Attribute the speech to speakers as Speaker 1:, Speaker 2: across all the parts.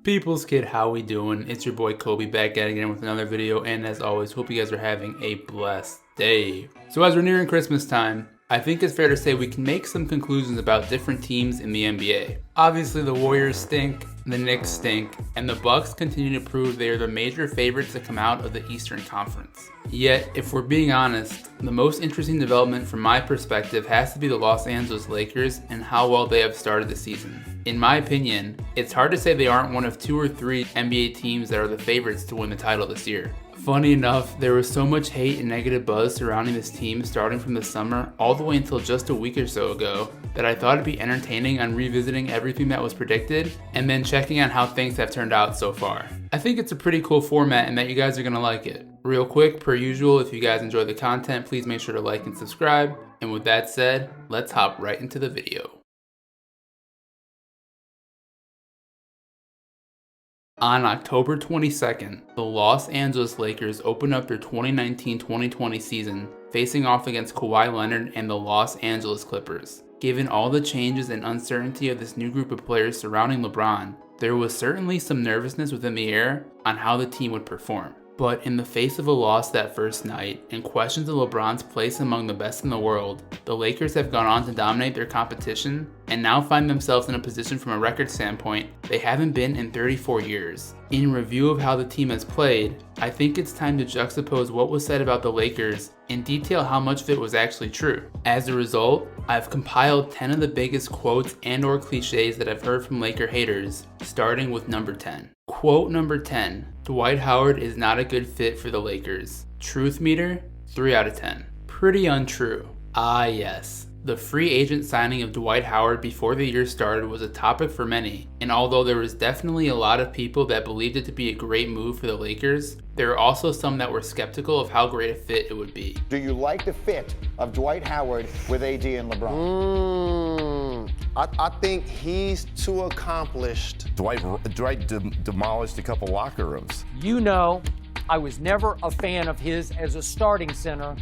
Speaker 1: People's kid, how we doing? It's your boy Kobe back at it again with another video, and as always, hope you guys are having a blessed day. So as we're nearing Christmas time, I think it's fair to say we can make some conclusions about different teams in the NBA. Obviously the Warriors stink, the Knicks stink, and the Bucks continue to prove they are the major favorites to come out of the Eastern Conference. Yet, if we're being honest, the most interesting development from my perspective has to be the Los Angeles Lakers and how well they have started the season. In my opinion, it's hard to say they aren't one of 2 or 3 NBA teams that are the favorites to win the title this year. Funny enough, there was so much hate and negative buzz surrounding this team starting from the summer all the way until just a week or so ago that I thought it'd be entertaining on revisiting everything that was predicted and then checking on how things have turned out so far. I think it's a pretty cool format and that you guys are going to like it. Real quick, per usual, if you guys enjoy the content, please make sure to like and subscribe. And with that said, let's hop right into the video. On October 22nd, the Los Angeles Lakers opened up their 2019-2020 season facing off against Kawhi Leonard and the Los Angeles Clippers. Given all the changes and uncertainty of this new group of players surrounding LeBron, there was certainly some nervousness within the air on how the team would perform. But in the face of a loss that first night and questions of LeBron's place among the best in the world, the Lakers have gone on to dominate their competition and now find themselves in a position from a record standpoint they haven't been in 34 years. In review of how the team has played, I think it's time to juxtapose what was said about the Lakers and detail how much of it was actually true. As a result, I've compiled 10 of the biggest quotes and or cliches that I've heard from Laker haters, starting with number 10. Quote number 10, Dwight Howard is not a good fit for the Lakers. Truth meter, 3 out of 10. Pretty untrue. Ah yes. The free agent signing of Dwight Howard before the year started was a topic for many, and although there was definitely a lot of people that believed it to be a great move for the Lakers, there are also some that were skeptical of how great a fit it would be.
Speaker 2: Do you like the fit of Dwight Howard with AD and LeBron?
Speaker 3: I think he's too accomplished.
Speaker 4: Dwight demolished a couple locker rooms.
Speaker 5: You know, I was never a fan of his as a starting center.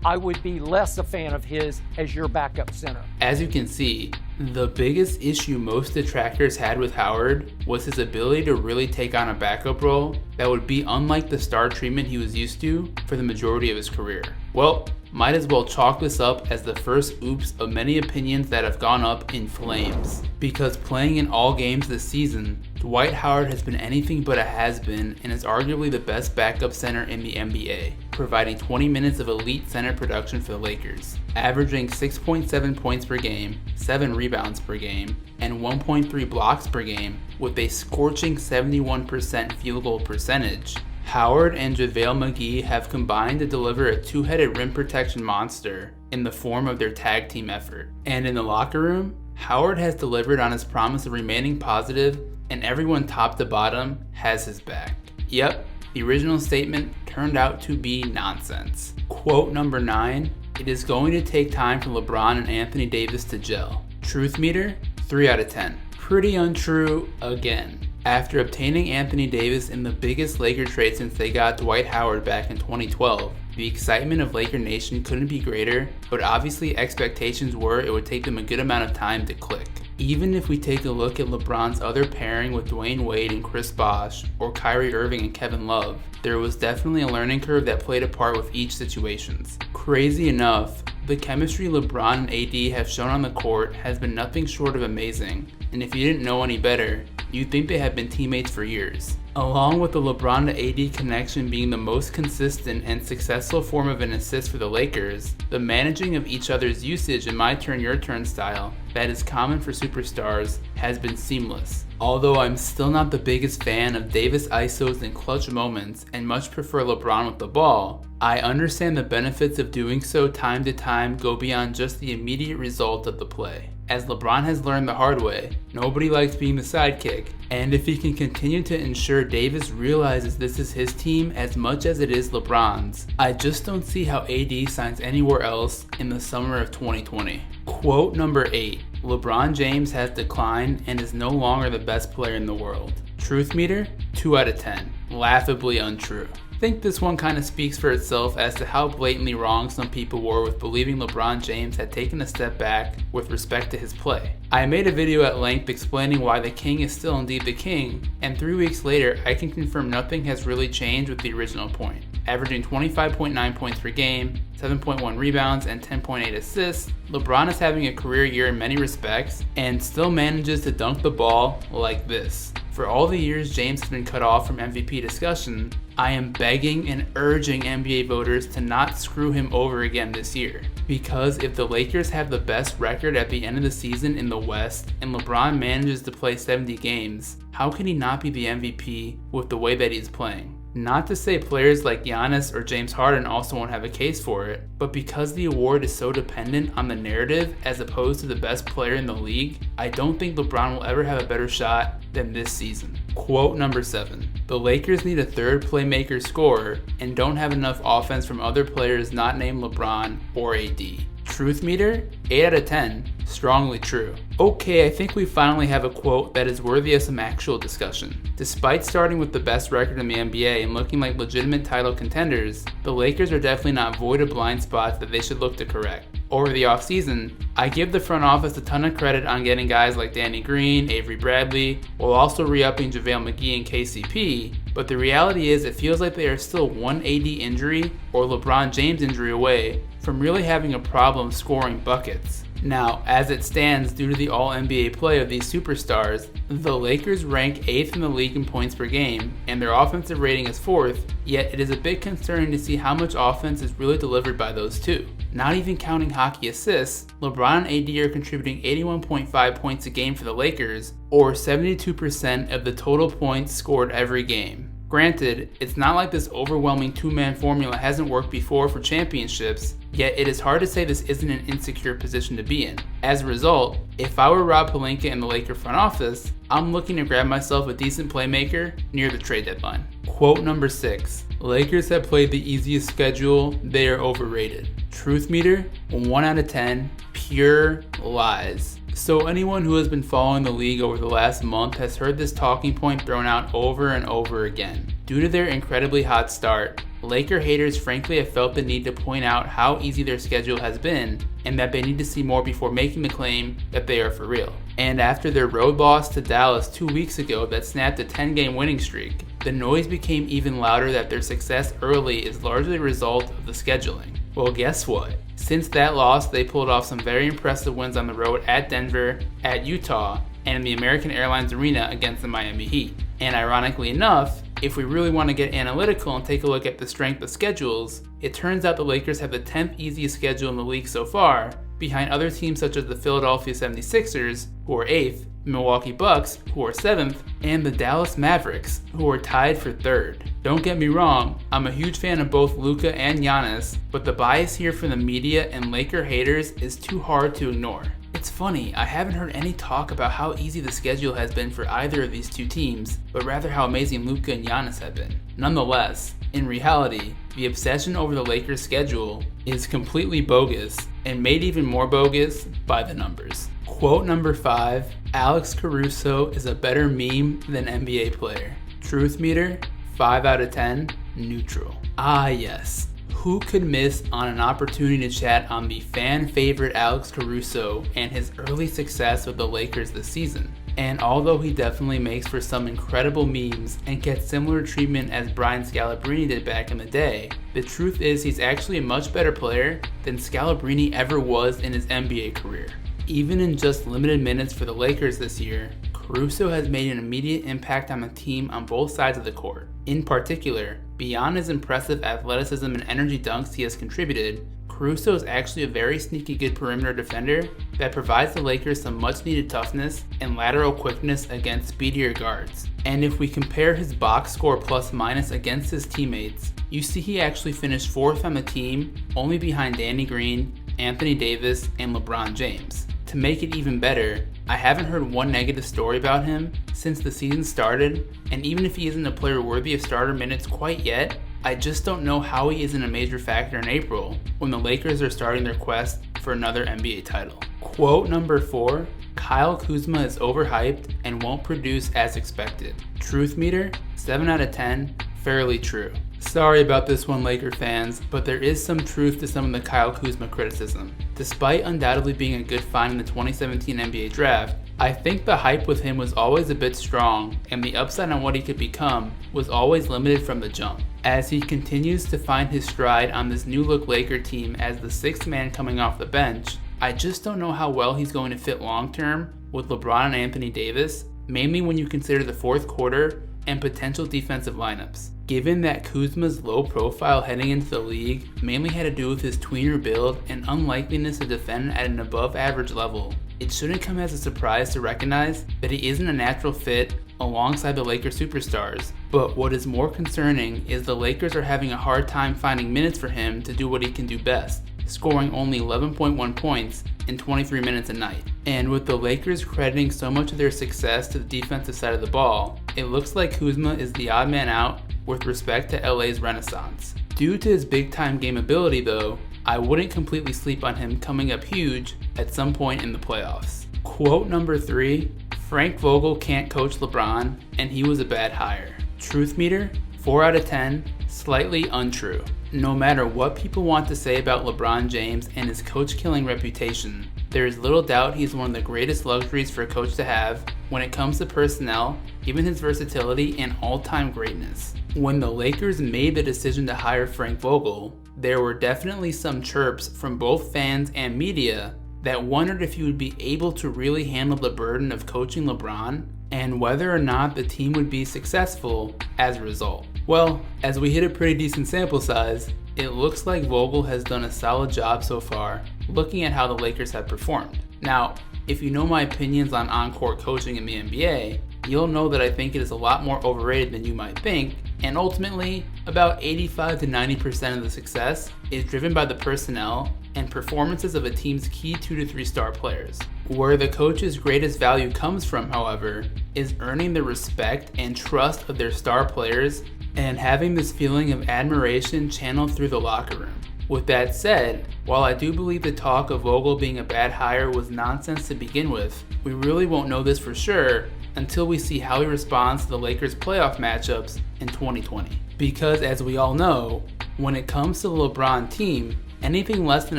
Speaker 5: I would be less a fan of his as your backup center.
Speaker 1: As you can see, the biggest issue most detractors had with Howard was his ability to really take on a backup role that would be unlike the star treatment he was used to for the majority of his career. Well, might as well chalk this up as the first oops of many opinions that have gone up in flames. Because playing in all games this season, Dwight Howard has been anything but a has-been and is arguably the best backup center in the NBA, providing 20 minutes of elite center production for the Lakers, averaging 6.7 points per game, 7 rebounds per game, and 1.3 blocks per game with a scorching 71% field goal percentage. Howard and JaVale McGee have combined to deliver a two-headed rim protection monster in the form of their tag team effort. And in the locker room, Howard has delivered on his promise of remaining positive, and everyone top to bottom has his back. Yep, the original statement turned out to be nonsense. Quote number 9, it is going to take time for LeBron and Anthony Davis to gel. Truth meter, 3 out of 10. Pretty untrue again. After obtaining Anthony Davis in the biggest Laker trade since they got Dwight Howard back in 2012, the excitement of Laker Nation couldn't be greater, but obviously expectations were it would take them a good amount of time to click. Even if we take a look at LeBron's other pairing with Dwayne Wade and Chris Bosh, or Kyrie Irving and Kevin Love, there was definitely a learning curve that played a part with each situations. Crazy enough, the chemistry LeBron and AD have shown on the court has been nothing short of amazing, and if you didn't know any better, you'd think they have been teammates for years. Along with the LeBron to AD connection being the most consistent and successful form of an assist for the Lakers, the managing of each other's usage in my turn your turn style that is common for superstars has been seamless. Although I'm still not the biggest fan of Davis ISOs and clutch moments and much prefer LeBron with the ball, I understand the benefits of doing so time to time go beyond just the immediate result of the play. As LeBron has learned the hard way, nobody likes being the sidekick, and if he can continue to ensure Davis realizes this is his team as much as it is LeBron's, I just don't see how AD signs anywhere else in the summer of 2020. Quote number 8, LeBron James has declined and is no longer the best player in the world. Truth meter, 2 out of 10. Laughably untrue. think this one kind of speaks for itself as to how blatantly wrong some people were with believing LeBron James had taken a step back with respect to his play. I made a video at length explaining why the king is still indeed the king, and 3 weeks later I can confirm nothing has really changed with the original point. Averaging 25.9 points per game, 7.1 rebounds, and 10.8 assists, LeBron is having a career year in many respects and still manages to dunk the ball like this. For all the years James has been cut off from MVP discussion, I am begging and urging NBA voters to not screw him over again this year. Because if the Lakers have the best record at the end of the season in the West and LeBron manages to play 70 games, how can he not be the MVP with the way that he's playing? Not to say players like Giannis or James Harden also won't have a case for it, but because the award is so dependent on the narrative as opposed to the best player in the league, I don't think LeBron will ever have a better shot than this season. Quote number 7. The Lakers need a third playmaker scorer and don't have enough offense from other players not named LeBron or AD. Truth meter? 8 out of 10. Strongly true. Okay, I think we finally have a quote that is worthy of some actual discussion. Despite starting with the best record in the NBA and looking like legitimate title contenders, the Lakers are definitely not void of blind spots that they should look to correct. Over the offseason, I give the front office a ton of credit on getting guys like Danny Green, Avery Bradley, while also re-upping JaVale McGee and KCP, but the reality is it feels like they are still one AD injury or LeBron James injury away from really having a problem scoring buckets. Now, as it stands, due to the all-NBA play of these superstars, the Lakers rank 8th in the league in points per game, and their offensive rating is 4th, yet it is a bit concerning to see how much offense is really delivered by those two. Not even counting hockey assists, LeBron and AD are contributing 81.5 points a game for the Lakers, or 72% of the total points scored every game. Granted, it's not like this overwhelming two-man formula hasn't worked before for championships, yet it is hard to say this isn't an insecure position to be in. As a result, if I were Rob Pelinka in the Laker front office, I'm looking to grab myself a decent playmaker near the trade deadline. Quote number 6. Lakers have played the easiest schedule, they are overrated. Truth meter? 1 out of 10. Pure lies. So anyone who has been following the league over the last month has heard this talking point thrown out over and over again. Due to their incredibly hot start, Laker haters frankly have felt the need to point out how easy their schedule has been and that they need to see more before making the claim that they are for real. And after their road loss to Dallas 2 weeks ago that snapped a 10-game winning streak, the noise became even louder that their success early is largely a result of the scheduling. Well, guess what? Since that loss, they pulled off some very impressive wins on the road at Denver, at Utah, and in the American Airlines Arena against the Miami Heat. And ironically enough, if we really want to get analytical and take a look at the strength of schedules, it turns out the Lakers have the 10th easiest schedule in the league so far, behind other teams such as the Philadelphia 76ers, who are 8th, the Milwaukee Bucks, who are 7th, and the Dallas Mavericks, who are tied for 3rd. Don't get me wrong, I'm a huge fan of both Luka and Giannis, but the bias here from the media and Laker haters is too hard to ignore. It's funny, I haven't heard any talk about how easy the schedule has been for either of these two teams, but rather how amazing Luka and Giannis have been. Nonetheless, in reality, the obsession over the Lakers' schedule is completely bogus, and made even more bogus by the numbers. Quote number 5, Alex Caruso is a better meme than NBA player. Truth meter? 5 out of 10, neutral. Ah yes, who could miss on an opportunity to chat on the fan favorite Alex Caruso and his early success with the Lakers this season? And although he definitely makes for some incredible memes and gets similar treatment as Brian Scalabrine did back in the day, the truth is he's actually a much better player than Scalabrine ever was in his NBA career. Even in just limited minutes for the Lakers this year, Caruso has made an immediate impact on the team on both sides of the court. In particular, beyond his impressive athleticism and energy dunks he has contributed, Caruso is actually a very sneaky good perimeter defender that provides the Lakers some much needed toughness and lateral quickness against speedier guards. And if we compare his box score plus minus against his teammates, you see he actually finished 4th on the team, only behind Danny Green, Anthony Davis, and LeBron James. To make it even better, I haven't heard one negative story about him since the season started, and even if he isn't a player worthy of starter minutes quite yet, I just don't know how he isn't a major factor in April when the Lakers are starting their quest for another NBA title. Quote number 4, Kyle Kuzma is overhyped and won't produce as expected. Truth meter? 7 out of 10, fairly true. Sorry about this one, Laker fans, but there is some truth to some of the Kyle Kuzma criticism. Despite undoubtedly being a good find in the 2017 NBA draft, I think the hype with him was always a bit strong, and the upside on what he could become was always limited from the jump. As he continues to find his stride on this new look Laker team as the sixth man coming off the bench, I just don't know how well he's going to fit long term with LeBron and Anthony Davis, mainly when you consider the fourth quarter and potential defensive lineups. Given that Kuzma's low profile heading into the league mainly had to do with his tweener build and unlikeliness to defend at an above average level, it shouldn't come as a surprise to recognize that he isn't a natural fit alongside the Lakers superstars. But what is more concerning is the Lakers are having a hard time finding minutes for him to do what he can do best, scoring only 11.1 points in 23 minutes a night. And with the Lakers crediting so much of their success to the defensive side of the ball, it looks like Kuzma is the odd man out with respect to LA's renaissance. Due to his big time game ability though, I wouldn't completely sleep on him coming up huge at some point in the playoffs. Quote number 3, Frank Vogel can't coach LeBron and he was a bad hire. Truth meter, 4 out of 10, slightly untrue. No matter what people want to say about LeBron James and his coach-killing reputation, there is little doubt he's one of the greatest luxuries for a coach to have when it comes to personnel, given his versatility and all-time greatness. When the Lakers made the decision to hire Frank Vogel, there were definitely some chirps from both fans and media that wondered if he would be able to really handle the burden of coaching LeBron and whether or not the team would be successful as a result. Well, as we hit a pretty decent sample size, it looks like Vogel has done a solid job so far, looking at how the Lakers have performed. Now, if you know my opinions on on-court coaching in the NBA, you'll know that I think it is a lot more overrated than you might think, and ultimately, about 85 to 90% of the success is driven by the personnel and performances of a team's key 2 to 3 star players. Where the coach's greatest value comes from, however, is earning the respect and trust of their star players and having this feeling of admiration channeled through the locker room. With that said, while I do believe the talk of Vogel being a bad hire was nonsense to begin with, we really won't know this for sure until we see how he responds to the Lakers' playoff matchups in 2020. Because as we all know, when it comes to the LeBron team, anything less than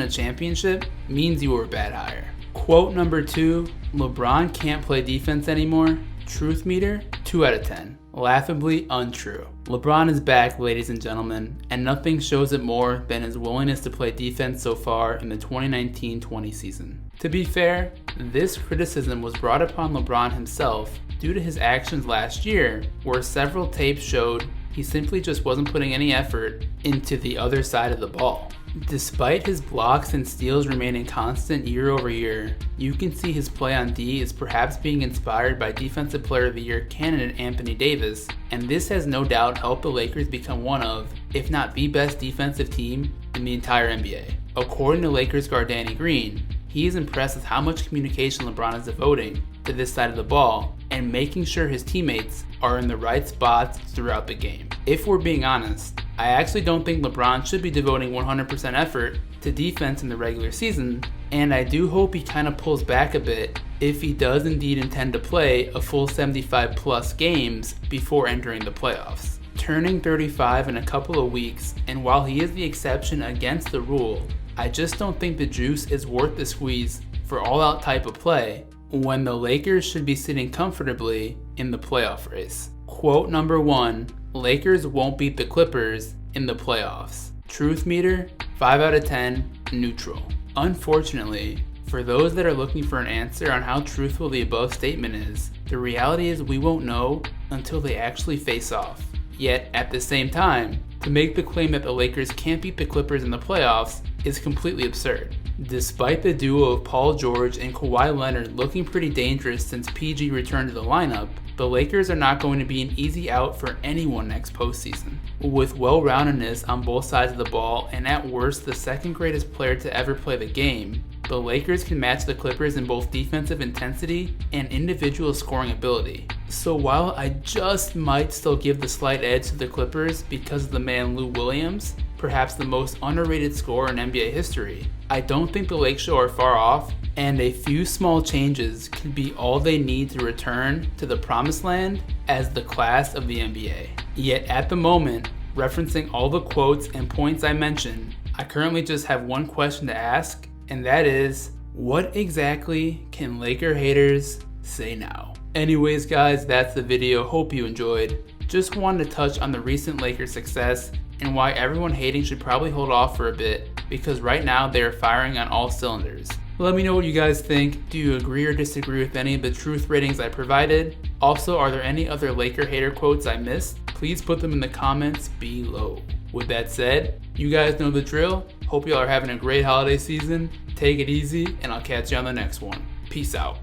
Speaker 1: a championship means you were a bad hire. Quote number 2, LeBron can't play defense anymore. Truth meter, 2 out of 10. Laughably untrue. LeBron is back, ladies and gentlemen, and nothing shows it more than his willingness to play defense so far in the 2019-20 season. To be fair, this criticism was brought upon LeBron himself due to his actions last year, where several tapes showed he simply just wasn't putting any effort into the other side of the ball. Despite his blocks and steals remaining constant year over year, you can see his play on D is perhaps being inspired by Defensive Player of the Year candidate Anthony Davis, and this has no doubt helped the Lakers become one of, if not the best defensive team in the entire NBA. According to Lakers guard Danny Green, he is impressed with how much communication LeBron is devoting to this side of the ball and making sure his teammates are in the right spots throughout the game. If we're being honest, I actually don't think LeBron should be devoting 100% effort to defense in the regular season, and I do hope he kind of pulls back a bit if he does indeed intend to play a full 75 plus games before entering the playoffs. Turning 35 in a couple of weeks, and while he is the exception against the rule, I just don't think the juice is worth the squeeze for all-out type of play when the Lakers should be sitting comfortably in the playoff race. Quote number 1, Lakers won't beat the Clippers in the playoffs. Truth meter, 5 out of 10, neutral. Unfortunately, for those that are looking for an answer on how truthful the above statement is, the reality is we won't know until they actually face off. Yet, at the same time, to make the claim that the Lakers can't beat the Clippers in the playoffs is completely absurd. Despite the duo of Paul George and Kawhi Leonard looking pretty dangerous since PG returned to the lineup, the Lakers are not going to be an easy out for anyone next postseason. With well-roundedness on both sides of the ball and at worst the second greatest player to ever play the game, the Lakers can match the Clippers in both defensive intensity and individual scoring ability. So while I just might still give the slight edge to the Clippers because of the man Lou Williams, perhaps the most underrated scorer in NBA history, I don't think the Lake Show are far off, and a few small changes could be all they need to return to the promised land as the class of the NBA. Yet at the moment, Referencing all the quotes and points I mentioned, I currently just have one question to ask, and that is, what exactly can Laker haters say now? Anyways guys, that's the video. Hope you enjoyed. Just wanted to touch on the recent Lakers success and why everyone hating should probably hold off for a bit, because right now they are firing on all cylinders. Let me know what you guys think. Do you agree or disagree with any of the truth ratings I provided? Also, are there any other Laker hater quotes I missed? Please put them in the comments below. With that said, you guys know the drill. Hope y'all are having a great holiday season. Take it easy, and I'll catch you on the next one. Peace out.